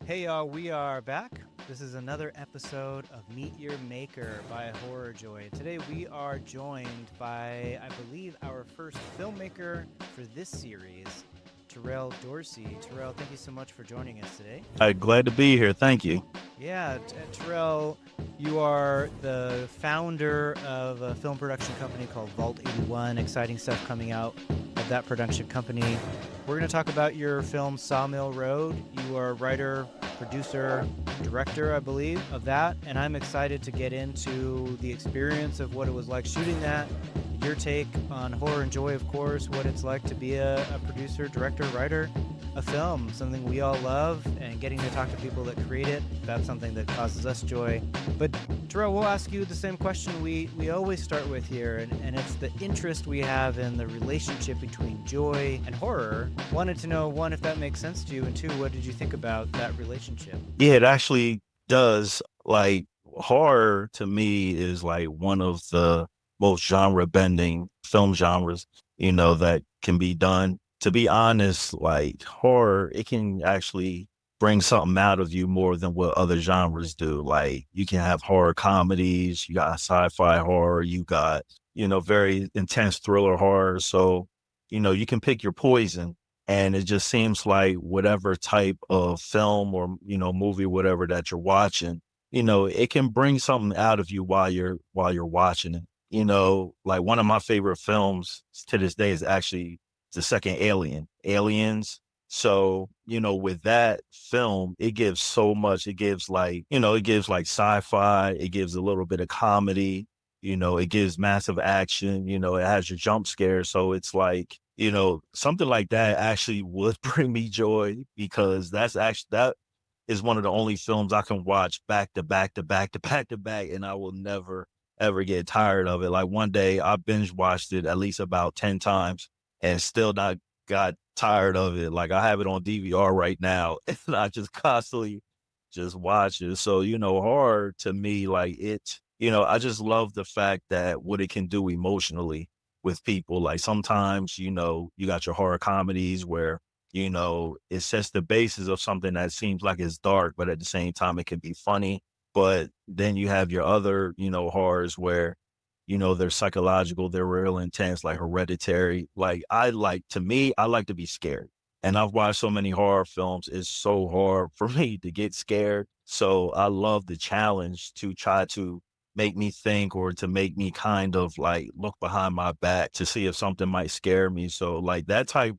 Hey y'all, we are back. This is another episode of Meet Your Maker by Horror Joy. Today we are joined by, I believe, our first filmmaker for this series, Terrell Dorsey. Terrell, thank you so much for joining us today. Glad to be here. Thank you. Yeah, Terrell, you are the founder of a film production company called Vault 81. Exciting stuff coming out of that production company. We're going to talk about your film Sawmill Road. You are a writer, producer, director, I believe, of that. And I'm excited to get into the experience of what it was like shooting that, your take on horror and joy, of course, what it's like to be a producer, director, writer, a film, something we all love, and getting to talk to people that create it. That's something that causes us joy. But Terrell, we'll ask you the same question we always start with here, and it's the interest we have in the relationship between joy and horror. Wanted to know, one, if that makes sense to you, and two, what did you think about that relationship? Yeah, it actually does. Like horror to me is like one of the most genre bending film genres, that can be done. To be honest, like horror, it can actually bring something out of you more than what other genres do. Like you can have horror comedies, you got sci-fi horror, you got, very intense thriller horror. So, you can pick your poison. And it just seems like whatever type of film or, movie, whatever that you're watching, it can bring something out of you while you're watching it. Like one of my favorite films to this day is actually the second Aliens. So, with that film, it gives so much. It gives like, it gives like sci-fi, it gives a little bit of comedy, it gives massive action, it has your jump scare. So it's like, something like that actually would bring me joy because that is one of the only films I can watch back to back to back to back to back, and I will never ever get tired of it. Like one day I binge watched it at least about 10 times and still not got tired of it. Like I have it on DVR right now and I just constantly just watch it. So, horror to me, like I just love the fact that what it can do emotionally with people. Like sometimes, you got your horror comedies where, it sets the basis of something that seems like it's dark, but at the same time it can be funny. But then you have your other, horrors where, they're psychological, they're real intense, like Hereditary. Like to me, I like to be scared. And I've watched so many horror films. It's so hard for me to get scared. So I love the challenge to try to make me think or to make me kind of like look behind my back to see if something might scare me. So like that type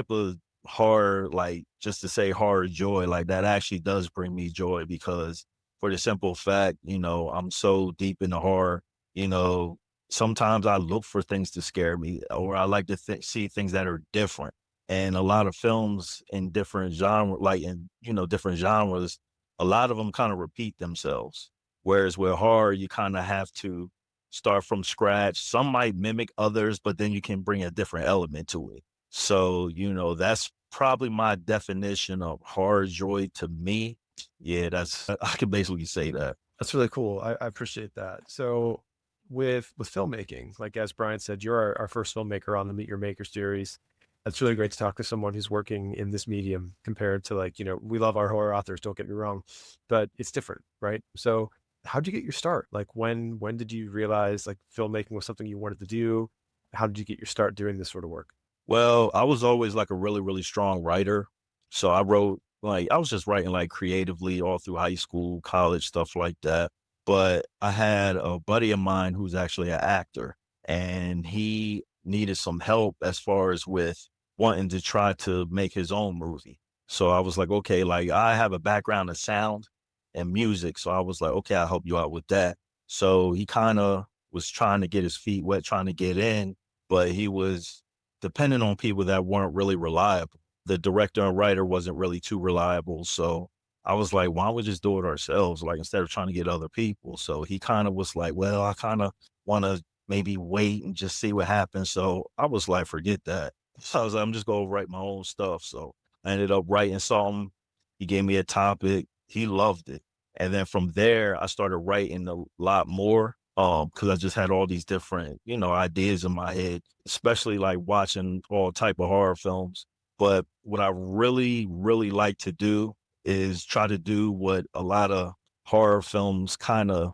of horror, like just to say horror joy, like that actually does bring me joy because for the simple fact, I'm so deep into horror, you know, sometimes I look for things to scare me or I like to see things that are different. And a lot of films in different genre, like in, different genres, a lot of them kind of repeat themselves. Whereas with horror, you kind of have to start from scratch. Some might mimic others, but then you can bring a different element to it. So, that's probably my definition of horror joy to me. Yeah, I could basically say that. That's really cool. I appreciate that. So with filmmaking, like as Brian said, you're our first filmmaker on the Meet Your Maker series. It's really great to talk to someone who's working in this medium compared to like, we love our horror authors, don't get me wrong, but it's different, right? So how'd you get your start? Like when did you realize like filmmaking was something you wanted to do? How did you get your start doing this sort of work? Well, I was always like a really, really strong writer. So I was just writing like creatively all through high school, college, stuff like that. But I had a buddy of mine who's actually an actor and he needed some help as far as with wanting to try to make his own movie. So I was like, okay, like I have a background in sound and music. So I was like, okay, I'll help you out with that. So he kind of was trying to get his feet wet, trying to get in, but he was depending on people that weren't really reliable. The director and writer wasn't really too reliable. So I was like, why don't we just do it ourselves? Like instead of trying to get other people. So he kind of was like, well, I kind of want to maybe wait and just see what happens. So I was like, forget that. So I was like, I'm just going to write my own stuff. So I ended up writing something. He gave me a topic. He loved it. And then from there, I started writing a lot more because I just had all these different, ideas in my head, especially like watching all type of horror films. But what I really, really like to do is try to do what a lot of horror films kind of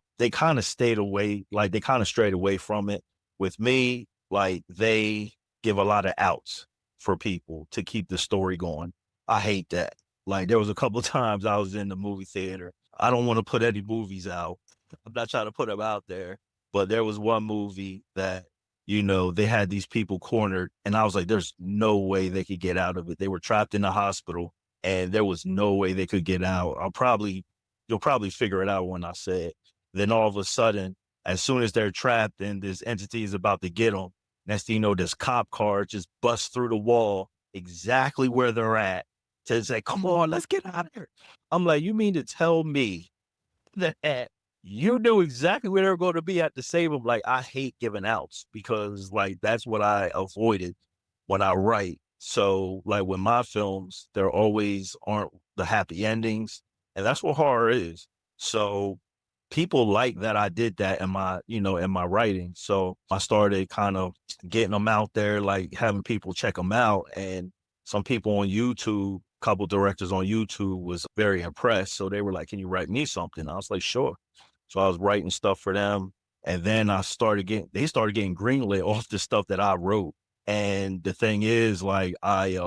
stayed away, like they kind of strayed away from it. With me, like they give a lot of outs for people to keep the story going. I hate that. Like there was a couple of times I was in the movie theater. I don't want to put any movies out. I'm not trying to put them out there, but there was one movie that they had these people cornered, and I was like, there's no way they could get out of it. They were trapped in the hospital, and there was no way they could get out. You'll probably figure it out when I say it. Then all of a sudden, as soon as they're trapped and this entity is about to get them, next thing you know, this cop car just busts through the wall exactly where they're at to say, come on, let's get out of here. I'm like, you mean to tell me that you knew exactly where they were going to be at to save them? Like, I hate giving outs because, like, that's what I avoided when I write. So, like, with my films, there always aren't the happy endings, and that's what horror is. So, people like that I did that in my writing. So, I started kind of getting them out there, like having people check them out, and some people on YouTube, couple directors on YouTube was very impressed. So they were like, "Can you write me something?" I was like, "Sure." So I was writing stuff for them, and then they started getting greenlit off the stuff that I wrote. And the thing is, like, I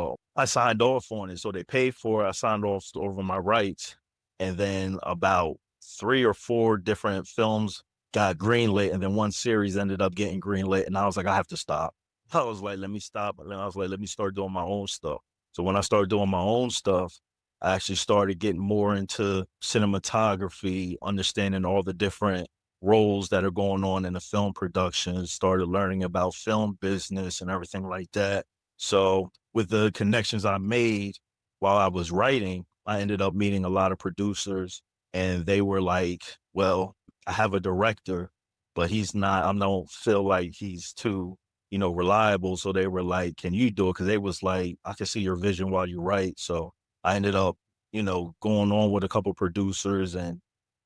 signed off on it, so they paid for it. I signed off over my rights, and then about 3 or 4 different films got greenlit, and then one series ended up getting greenlit, and I was like, I have to stop. I was like, let me stop, and then I was like, let me start doing my own stuff. So when I started doing my own stuff, I actually started getting more into cinematography, understanding all the different roles that are going on in the film production, started learning about film business and everything like that. So with the connections I made while I was writing, I ended up meeting a lot of producers, and they were like, well, I have a director, but I don't feel like he's too reliable. So they were like, can you do it? Cause they was like, I can see your vision while you write. So I ended up, going on with a couple producers, and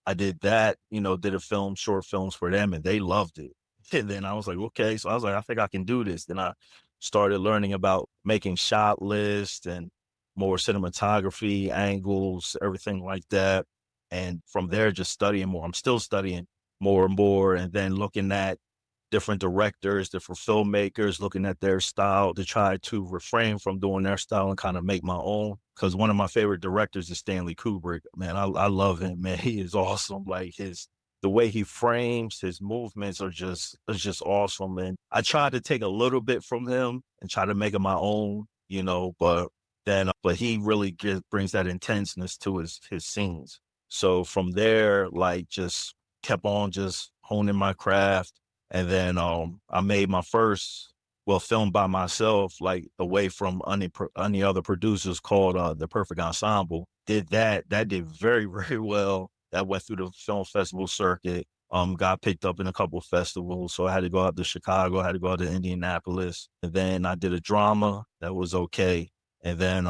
I did that, did short films for them, and they loved it. And then I was like, okay. So I was like, I think I can do this. Then I started learning about making shot lists and more cinematography angles, everything like that. And from there, just studying more. I'm still studying more and more, and then looking at different directors, different filmmakers, looking at their style to try to refrain from doing their style and kind of make my own. Because one of my favorite directors is Stanley Kubrick. Man, I love him, man. He is awesome. Like the way he frames his movements are just awesome. And I try to take a little bit from him and try to make it my own, but he really brings that intenseness to his scenes. So from there, like just kept on just honing my craft, and then I made my first film by myself, like away from any other producers, called The Perfect Ensemble. Did that. That did very, very well. That went through the film festival circuit. Got picked up in a couple of festivals. So I had to go out to Chicago, I had to go out to Indianapolis. And then I did a drama that was okay. And then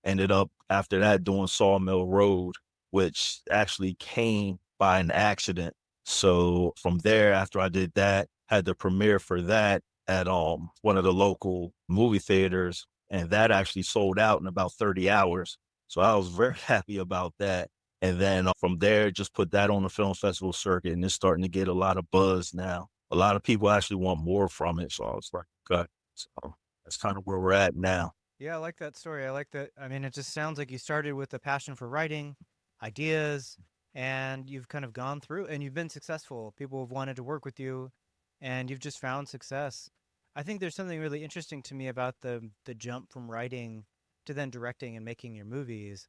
ended up after that doing Sawmill Road, which actually came by an accident. So from there, after I did that, had the premiere for that at one of the local movie theaters, and that actually sold out in about 30 hours. So I was very happy about that. And then from there, just put that on the film festival circuit, and it's starting to get a lot of buzz now. A lot of people actually want more from it. So I was like, okay. So that's kind of where we're at now. Yeah, I like that story. I like that. I mean, it just sounds like you started with a passion for writing, ideas, and you've kind of gone through and you've been successful. People have wanted to work with you, and you've just found success. I think there's something really interesting to me about the jump from writing to then directing and making your movies.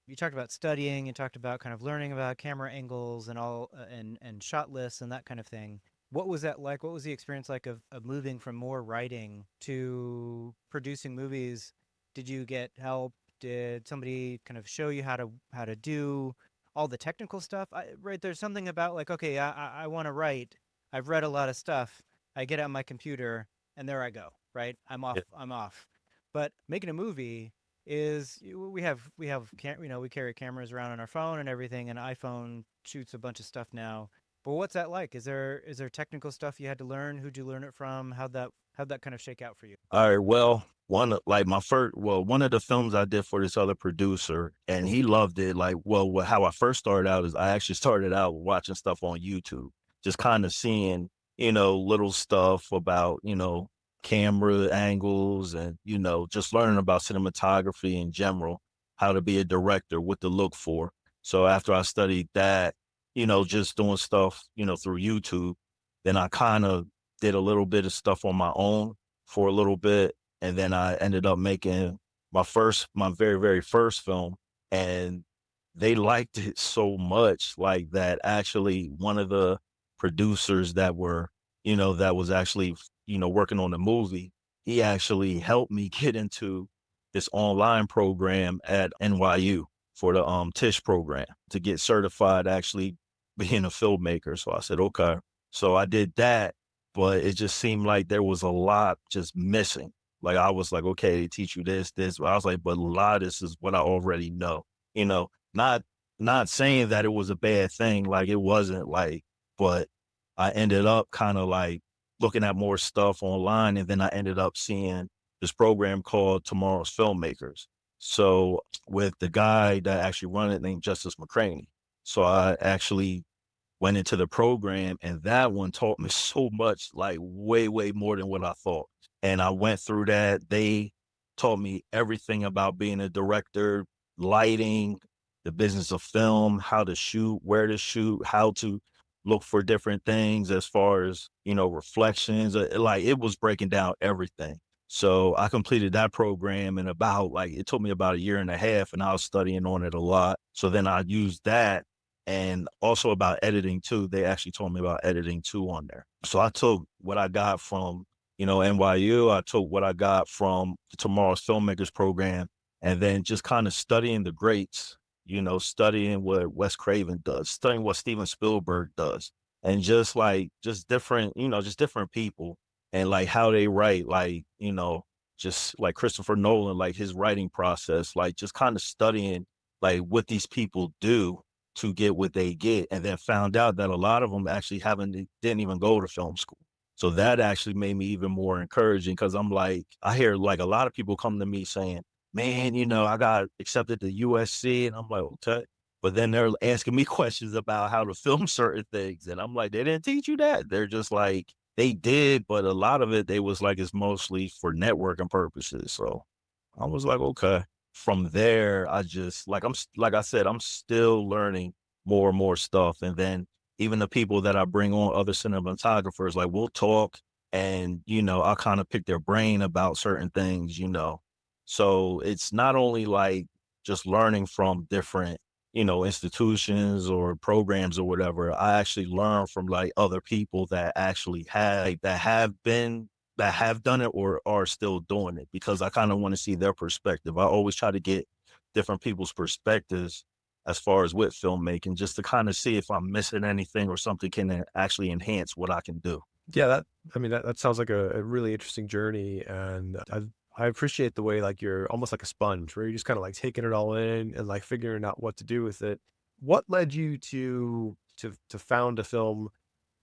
You talked about studying, you talked about kind of learning about camera angles and all and shot lists and that kind of thing. What was that like? What was the experience like of moving from more writing to producing movies? Did you get help? Did somebody kind of show you how to do all the technical stuff? Right, there's something about like, okay, I want to write. I've read a lot of stuff. I get out my computer and there I go. Right, I'm off. Yeah. I'm off. But making a movie is we carry cameras around on our phone and everything, and iPhone shoots a bunch of stuff now. But what's that like? Is there technical stuff you had to learn? Who'd you learn it from? How'd that kind of shake out for you? All right. Well, one of the films I did for this other producer, and he loved it. Like, well, how I first started out is I actually started out watching stuff on YouTube, just kind of seeing, little stuff about, camera angles and, just learning about cinematography in general, how to be a director, what to look for. So after I studied that, just doing stuff, through YouTube, then I kind of did a little bit of stuff on my own for a little bit, and then I ended up making my very, very first film, and they liked it so much, like that actually one of the producers that was actually, working on the movie, he actually helped me get into this online program at NYU for the Tisch program to get certified actually being a filmmaker. So I said, okay. So I did that, but it just seemed like there was a lot just missing. Like I was like, okay, they teach you this, but I was like, but a lot of this is what I already know. Not saying that it was a bad thing, like it wasn't, like, but I ended up kind of like looking at more stuff online, and then I ended up seeing this program called Tomorrow's Filmmakers. So with the guy that actually run it named Justice McCraney. So I actually went into the program, and that one taught me so much, like way, way more than what I thought. And I went through that. They taught me everything about being a director, lighting, the business of film, how to shoot, where to shoot, how to look for different things as far as, reflections. Like it was breaking down everything. So I completed that program in it took me about a year and a half, and I was studying on it a lot. So then I used that, and also about editing too. They actually told me about editing too on there. So I took what I got from, NYU. I took what I got from the Tomorrow's Filmmakers program, and then just kind of studying the greats, studying what Wes Craven does, studying what Steven Spielberg does, and just different, just different people, and like how they write, like, just like Christopher Nolan, like his writing process, like just kind of studying like what these people do to get what they get, and then found out that a lot of them actually didn't even go to film school. So that actually made me even more encouraging, because I'm like, I hear like a lot of people come to me saying, man, I got accepted to USC, and I'm like, okay. But then they're asking me questions about how to film certain things, and I'm like, they didn't teach you that. They're just like, they did, but a lot of it, they was like, it's mostly for networking purposes. So I was like, okay. From there, like I said, I'm still learning more and more stuff. And then even the people that I bring on, other cinematographers, like we'll talk, and, I'll kind of pick their brain about certain things. So it's not only like just learning from different, institutions or programs or whatever. I actually learn from like other people that actually that have done it or are still doing it, because I kind of want to see their perspective. I always try to get different people's perspectives as far as with filmmaking, just to kind of see if I'm missing anything or something can actually enhance what I can do. Yeah, that sounds like a really interesting journey, and I appreciate the way like you're almost like a sponge, where you're just kind of like taking it all in and like figuring out what to do with it. What led you to found a film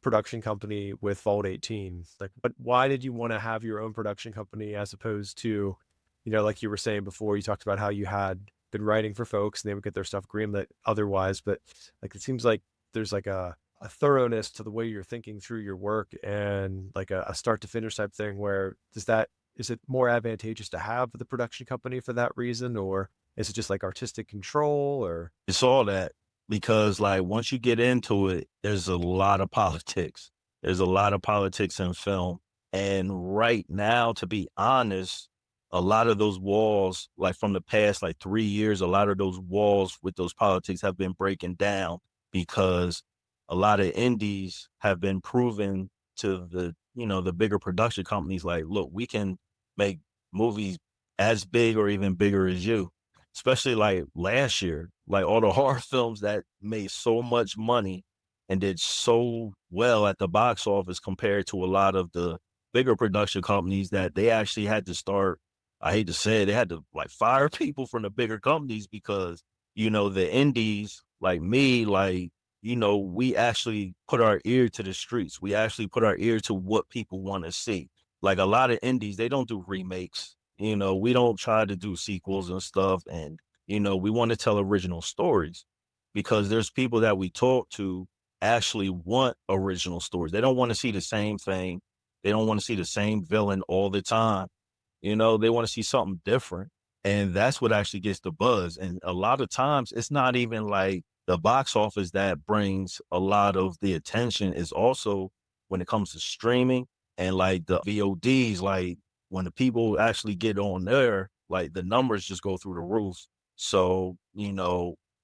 production company with Vault 18? Like, why did you want to have your own production company as opposed to, like you were saying before, you talked about how you had been writing for folks and they would get their stuff greenlit otherwise, but like it seems like there's like a thoroughness to the way you're thinking through your work, and like a start to finish type thing, where is it more advantageous to have the production company for that reason, or is it just like artistic control, or? It's all that, because like once you get into it, there's a lot of politics. There's a lot of politics in film. And right now, to be honest, a lot of those walls, like from the past like 3 years, a lot of those walls with those politics have been breaking down, because a lot of indies have been proven to the bigger production companies, like, look, we can make movies as big or even bigger as you. Especially like last year, like all the horror films that made so much money and did so well at the box office, compared to a lot of the bigger production companies, that they actually had to start, I hate to say it, they had to like fire people from the bigger companies, because, the indies like me, like, we actually put our ear to the streets. We actually put our ear to what people want to see. Like a lot of indies, they don't do remakes. We don't try to do sequels and stuff. And, we want to tell original stories because there's people that we talk to actually want original stories. They don't want to see the same thing. They don't want to see the same villain all the time. They want to see something different. And that's what actually gets the buzz. And a lot of times it's not even like the box office that brings a lot of the attention. Is also when it comes to streaming and like the VODs, like when the people actually get on there, like the numbers just go through the roof. So,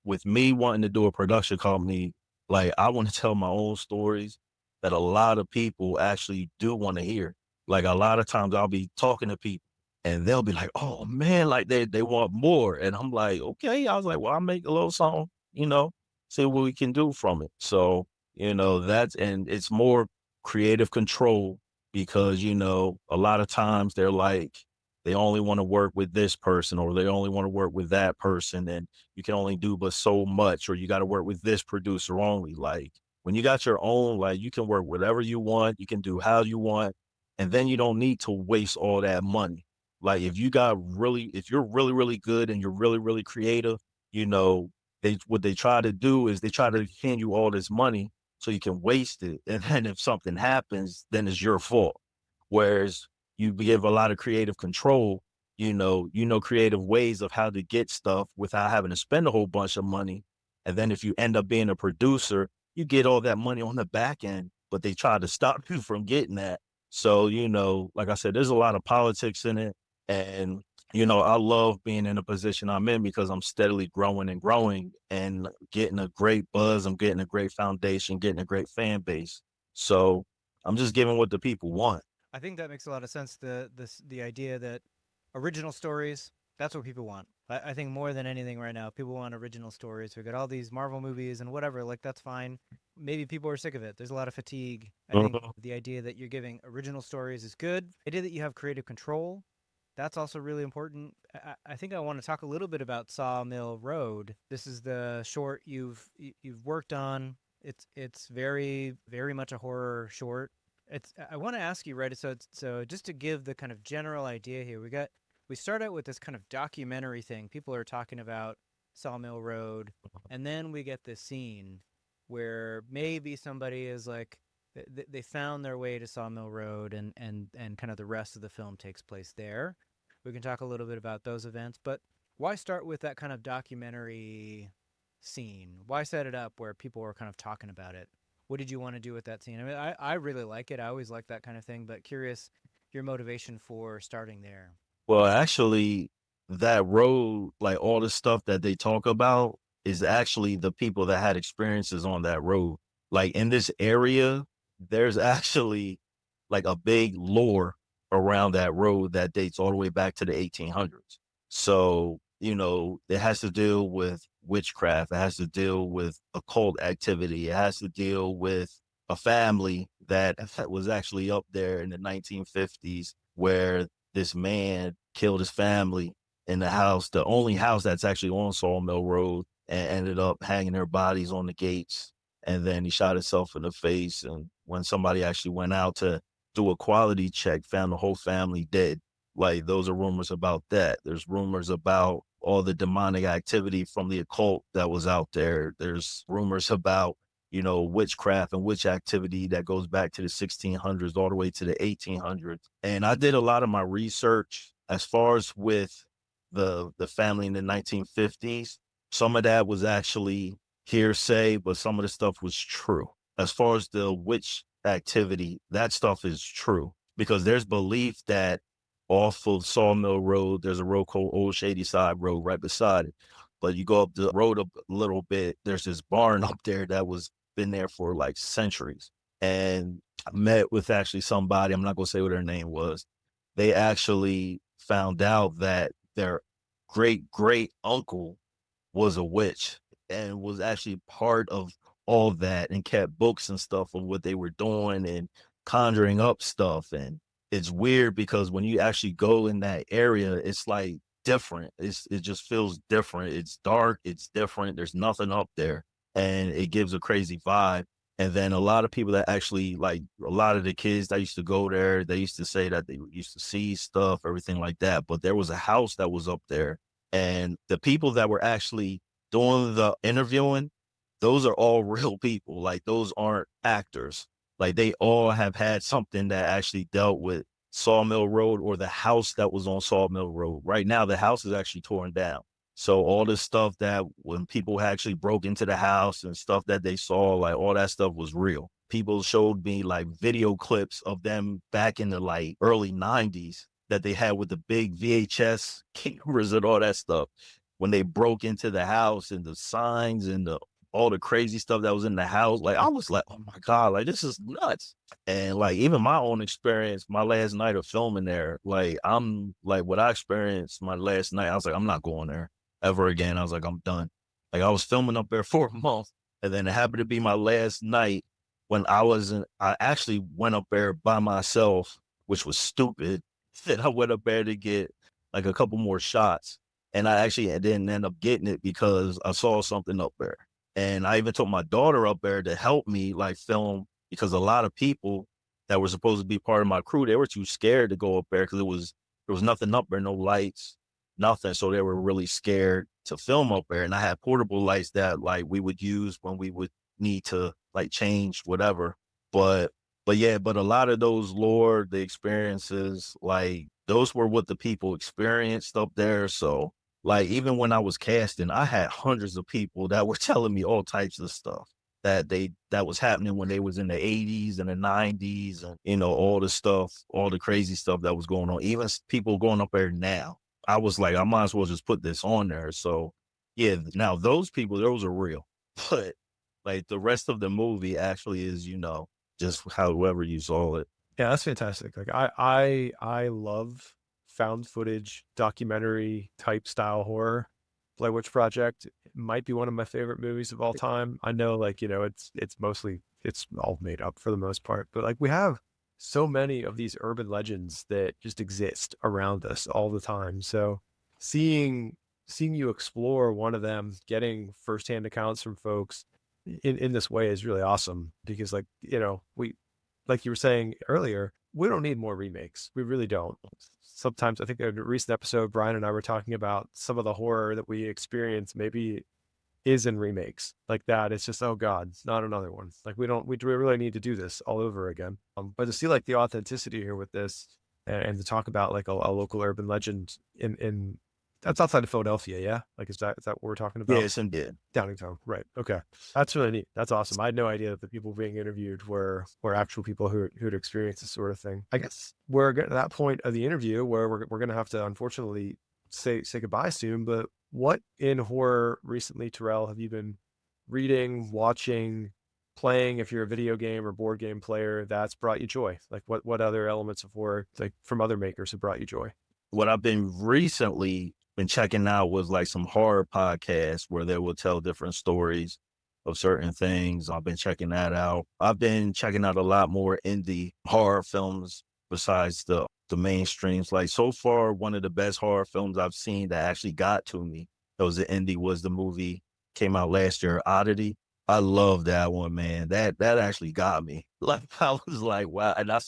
with me wanting to do a production company, like I want to tell my own stories that a lot of people actually do want to hear. Like a lot of times I'll be talking to people and they'll be like, "Oh man, like they want more." And I'm like, "Okay." I was like, "Well, I'll make a little song, see what we can do from it." So, and it's more creative control because, a lot of times they're like, they only want to work with this person or they only want to work with that person. And you can only do but so much, or you got to work with this producer only. Like when you got your own, like you can work whatever you want, you can do how you want, and then you don't need to waste all that money. Like if you're really, really good and you're really, really creative, what they try to do is they try to hand you all this money so you can waste it. And then if something happens, then it's your fault. Whereas you give a lot of creative control, creative ways of how to get stuff without having to spend a whole bunch of money. And then if you end up being a producer, you get all that money on the back end, but they try to stop you from getting that. So, like I said, there's a lot of politics in it. And, I love being in the position I'm in because I'm steadily growing and growing and getting a great buzz. I'm getting a great foundation, getting a great fan base. So I'm just giving what the people want. I think that makes a lot of sense. The idea that original stories, that's what people want. I think more than anything right now, people want original stories. We got all these Marvel movies and whatever, like that's fine. Maybe people are sick of it. There's a lot of fatigue. I think Mhm. the idea that you're giving original stories is good. The idea that you have creative control, that's also really important. I think I want to talk a little bit about Sawmill Road. This is the short you've worked on. It's very very much a horror short. I want to ask you, right? So just to give the kind of general idea here, we start out with this kind of documentary thing. People are talking about Sawmill Road, and then we get this scene where maybe somebody is like they found their way to Sawmill Road, and kind of the rest of the film takes place there. We can talk a little bit about those events, but why start with that kind of documentary scene? Why set it up where people were kind of talking about it? What did you want to do with that scene? I mean, I really like it. I always like that kind of thing, but curious your motivation for starting there. Well, actually, that road, like all the stuff that they talk about, is actually the people that had experiences on that road. Like in this area, there's actually like a big lore around that road that dates all the way back to the 1800s. So, it has to deal with witchcraft, it has to deal with occult activity, it has to deal with a family that was actually up there in the 1950s where this man killed his family in the house, the only house that's actually on Sawmill Road, and ended up hanging their bodies on the gates. And then he shot himself in the face. And when somebody actually went out to do a quality check, found the whole family dead. Like those are rumors about that. There's rumors about all the demonic activity from the occult that was out there. There's rumors about witchcraft and witch activity that goes back to the 1600s all the way to the 1800s. And I did a lot of my research as far as with the family in the 1950s. Some of that was actually hearsay, but some of the stuff was true. As far as the witch activity, that stuff is true because there's belief that off of Sawmill Road, there's a road called Old Shady Side Road right beside it. But you go up the road a little bit, there's this barn up there that was been there for like centuries. And I met with actually somebody, I'm not going to say what their name was. They actually found out that their great great uncle was a witch and was actually part of all that and kept books and stuff of what they were doing and conjuring up stuff. And it's weird because when you actually go in that area, it's like different. It just feels different. It's dark, it's different. There's nothing up there and it gives a crazy vibe. And then a lot of people that actually, like a lot of the kids that used to go there, they used to say that they used to see stuff, everything like that. But there was a house that was up there, and the people that were actually doing the interviewing, those are all real people. Like those aren't actors. Like they all have had something that actually dealt with Sawmill Road or the house that was on Sawmill Road. Right now, the house is actually torn down. So all this stuff that when people actually broke into the house and stuff that they saw, like all that stuff was real. People showed me like video clips of them back in the like early 90s that they had with the big VHS cameras and all that stuff. When they broke into the house and the signs and all the crazy stuff that was in the house, like I was like, oh my God, like this is nuts. And like even my own experience, my last night of filming there, like I'm like what I experienced my last night, I was like, I'm not going there ever again. I was like, I'm done. Like I was filming up there for a month, and then it happened to be my last night when I actually went up there by myself, which was stupid. Then I went up there to get like a couple more shots, and I actually didn't end up getting it because I saw something up there. And I even took my daughter up there to help me like film because a lot of people that were supposed to be part of my crew, they were too scared to go up there because there was nothing up there, no lights, nothing. So they were really scared to film up there. And I had portable lights that like we would use when we would need to like change whatever. But yeah, but a lot of those lore, the experiences, like those were what the people experienced up there. So like even when I was casting, I had hundreds of people that were telling me all types of stuff that was happening when they was in the 80s and the 90s and all the stuff, all the crazy stuff that was going on. Even people going up there now. I was like, I might as well just put this on there. So yeah, now those people, those are real. But like the rest of the movie actually is, just however you saw it. Yeah, that's fantastic. Like I love found footage documentary type style horror. Blair Witch Project might be one of my favorite movies of all time. I know like, it's mostly it's all made up for the most part, but like we have so many of these urban legends that just exist around us all the time. So seeing you explore one of them, getting firsthand accounts from folks in this way is really awesome because like, we like you were saying earlier, we don't need more remakes. We really don't. Sometimes I think in a recent episode, Brian and I were talking about some of the horror that we experience maybe is in remakes like that. It's just, oh God, not another one. Like we really need to do this all over again. But to see like the authenticity here with this and to talk about like a local urban legend in that's outside of Philadelphia. Yeah. Like, is that what we're talking about? Yes, indeed. Downingtown. Right. Okay. That's really neat. That's awesome. I had no idea that the people being interviewed were actual people who'd experienced this sort of thing. I guess we're getting to that point of the interview where we're going to have to unfortunately say goodbye soon. But what in horror recently, Terrell, have you been reading, watching, playing, if you're a video game or board game player, that's brought you joy? Like what other elements of horror, like from other makers, have brought you joy? What I've been recently been checking out was like some horror podcasts where they will tell different stories of certain things. I've been checking that out. I've been checking out a lot more indie horror films besides the mainstreams. Like so far, one of the best horror films I've seen that actually got to me, that was the indie, was the movie came out last year, Oddity. I love that one, man. That actually got me. Like I was like, wow. And I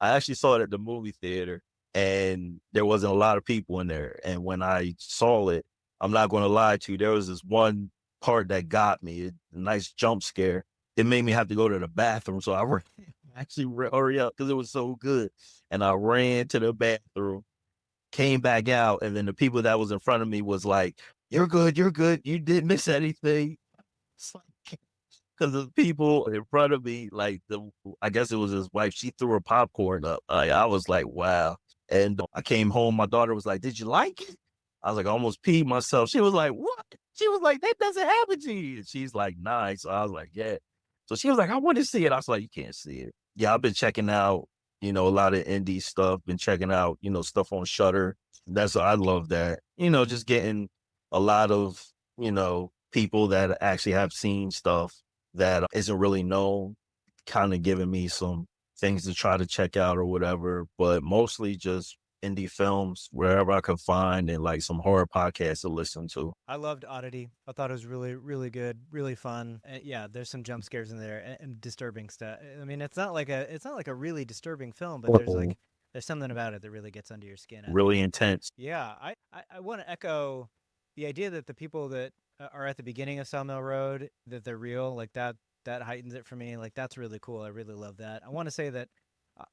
actually saw it at the movie theater. And there wasn't a lot of people in there. And when I saw it, I'm not going to lie to you, there was this one part that got me, a nice jump scare. It made me have to go to the bathroom. So I hurry up because it was so good. And I ran to the bathroom, came back out. And then the people that was in front of me was like, you're good. You didn't miss anything. It's like, because the people in front of me, like I guess it was his wife, she threw her popcorn up. I was like, wow. And I came home, my daughter was like, did you like it? I was like, I almost peed myself. She was like, what? She was like, that doesn't happen to you. And she's like, nice. So I was like, yeah. So she was like, I want to see it. I was like, you can't see it. Yeah, I've been checking out, a lot of indie stuff, been checking out, stuff on Shudder. I love that. Just getting a lot of, people that actually have seen stuff that isn't really known, kind of giving me some things to try to check out or whatever, but mostly just indie films wherever I could find, and like some horror podcasts to listen to. I loved Oddity. I thought it was really, really good, really fun. Yeah, there's some jump scares in there and disturbing stuff. I mean, it's not like a really disturbing film, but Uh-oh. there's something about it that really gets under your skin, I Really think. intense. Yeah, I want to echo the idea that the people that are at the beginning of Sawmill Road, that they're real, like that heightens it for me. Like that's really cool. I really love that. I want to say that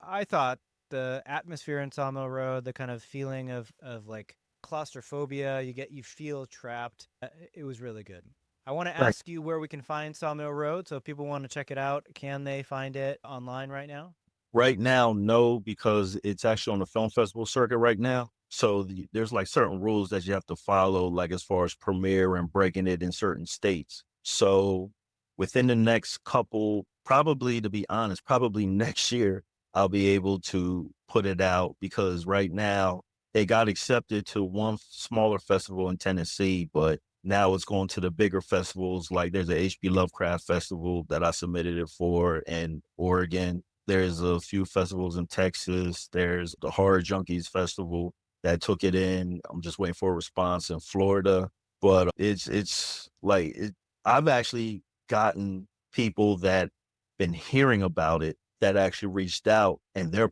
I thought the atmosphere in Sawmill Road, the kind of feeling of like claustrophobia, you feel trapped. It was really good. I want to Right. ask you where we can find Sawmill Road. So if people want to check it out, can they find it online right now? Right now, no, because it's actually on the film festival circuit right now. So there's like certain rules that you have to follow, like as far as premiere and breaking it in certain states. So within the next couple, probably to be honest, probably next year, I'll be able to put it out because right now it got accepted to one smaller festival in Tennessee, but now it's going to the bigger festivals. Like there's a HB Lovecraft festival that I submitted it for in Oregon. There's a few festivals in Texas. There's the Horror Junkies Festival that took it in. I'm just waiting for a response in Florida. But it's like I've actually gotten people that been hearing about it that actually reached out, and they're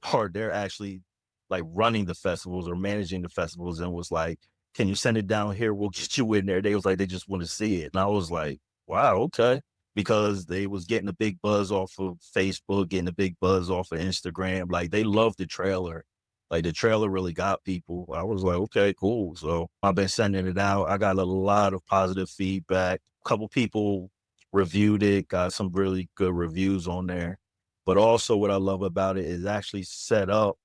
actually like running the festivals or managing the festivals, and was like, "Can you send it down here? We'll get you in there." They was like, they just want to see it, and I was like, "Wow, okay." Because they was getting a big buzz off of Facebook, getting a big buzz off of Instagram. Like they loved the trailer. Like the trailer really got people. I was like, okay, cool. So I've been sending it out. I got a lot of positive feedback. A couple people reviewed it, got some really good reviews on there. But also what I love about it is actually set up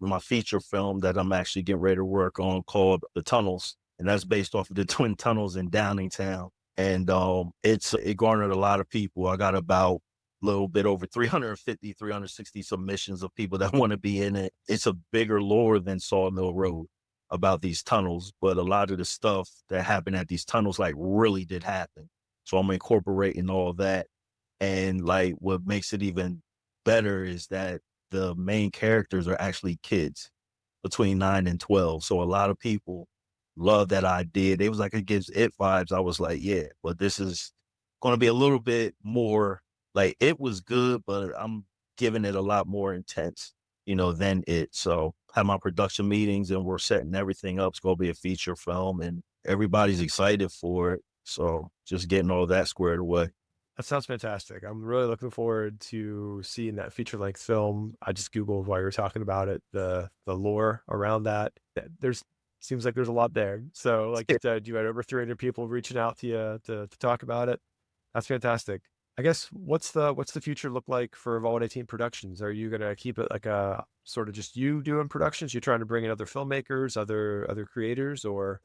my feature film that I'm actually getting ready to work on called The Tunnels. And that's based off of the twin tunnels in Downingtown. And it garnered a lot of people. I got about a little bit over 350, 360 submissions of people that want to be in it. It's a bigger lore than Sawmill Road about these tunnels, but a lot of the stuff that happened at these tunnels like really did happen. So I'm incorporating all that. And like what makes it even better is that the main characters are actually kids between 9 and 12. So a lot of people love that idea. They was like, it gives it vibes. I was like, yeah, but this is going to be a little bit more like it was good, but I'm giving it a lot more intense, than it. So have my production meetings and we're setting everything up. It's going to be a feature film and everybody's excited for it. So just getting all that squared away. That sounds fantastic. I'm really looking forward to seeing that feature length film. I just Googled while you were talking about it, the lore around that. There's seems like there's a lot there. So like you said, you had over 300 people reaching out to you to talk about it. That's fantastic. I guess what's the future look like for Vault 18 Productions? Are you gonna keep it like a sort of just you doing productions? You're trying to bring in other filmmakers, other creators, or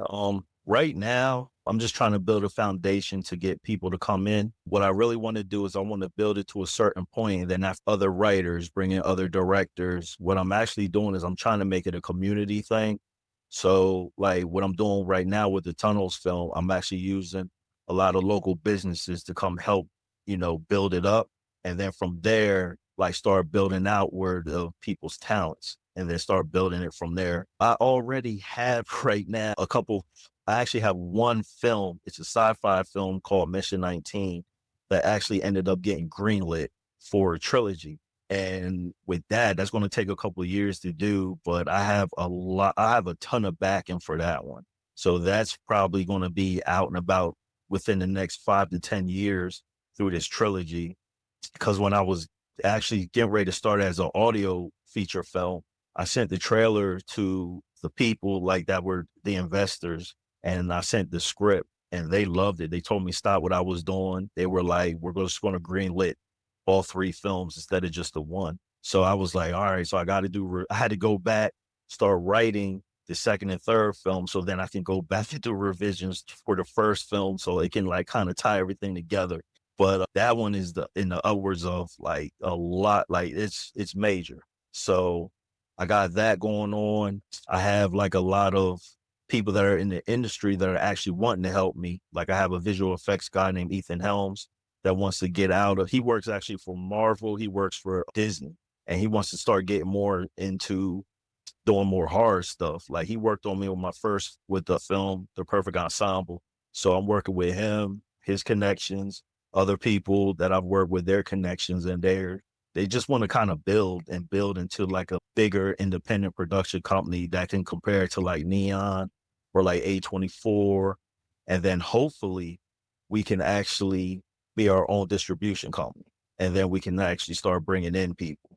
Right now, I'm just trying to build a foundation to get people to come in. What I really want to do is I want to build it to a certain point and then have other writers, bring in other directors. What I'm actually doing is I'm trying to make it a community thing. So like what I'm doing right now with the Tunnels film, I'm actually using a lot of local businesses to come help, build it up. And then from there, like start building out where the people's talents and then start building it from there. I already have right now I actually have one film. It's a sci-fi film called Mission 19 that actually ended up getting greenlit for a trilogy. And with that's going to take a couple of years to do, but I have a ton of backing for that one. So that's probably going to be out and about within the next 5 to 10 years through this trilogy. Because when I was actually getting ready to start as an audio feature film, I sent the trailer to the people like that were the investors, and I sent the script and they loved it. They told me stop what I was doing. They were like, we're just going to greenlit all three films instead of just the one. So I was like, all right, so I had to go back, start writing the second and third film. So then I can go back to do revisions for the first film. So it can like kind of tie everything together. But that one is in the upwards of like a lot, like it's major. So I got that going on. I have like a lot of people that are in the industry that are actually wanting to help me. Like I have a visual effects guy named Ethan Helms that wants to get out of, he works actually for Marvel. He works for Disney and he wants to start getting more into doing more horror stuff. Like he worked on me with the film, The Perfect Ensemble. So I'm working with him, his connections, other people that I've worked with, their connections, and they just want to kind of build into like a bigger independent production company that can compare to like Neon or like A24. And then hopefully we can actually be our own distribution company. And then we can actually start bringing in people,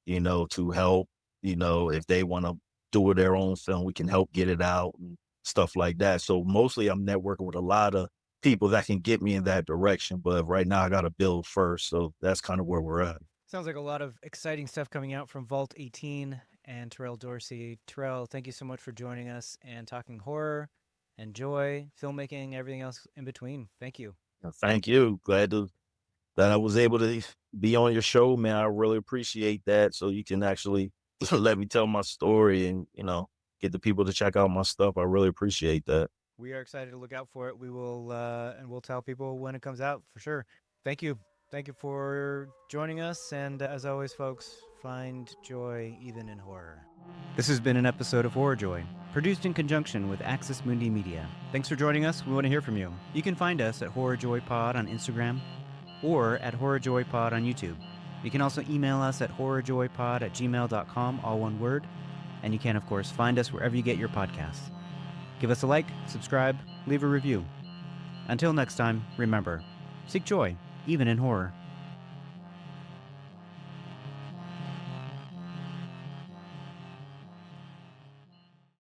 to help, if they want to do their own film, we can help get it out and stuff like that. So mostly I'm networking with a lot of people that can get me in that direction. But right now I got to build first. So that's kind of where we're at. Sounds like a lot of exciting stuff coming out from Vault 18 and Terrell Dorsey. Terrell, thank you so much for joining us and talking horror and joy, filmmaking, everything else in between. Thank you. Thank you. Glad that I was able to be on your show, man. I really appreciate that. So you can actually let me tell my story and, get the people to check out my stuff. I really appreciate that. We are excited to look out for it. We will, and we'll tell people when it comes out for sure. Thank you. Thank you for joining us. And as always, folks, find joy even in horror. This has been an episode of Horror Joy, produced in conjunction with Axis Mundi Media. Thanks for joining us. We want to hear from you. You can find us at Horror Joy Pod on Instagram or at Horror Joy Pod on YouTube. You can also email us at horrorjoypod@gmail.com, all one word. And you can, of course, find us wherever you get your podcasts. Give us a like, subscribe, leave a review. Until next time, remember, seek joy, even in horror.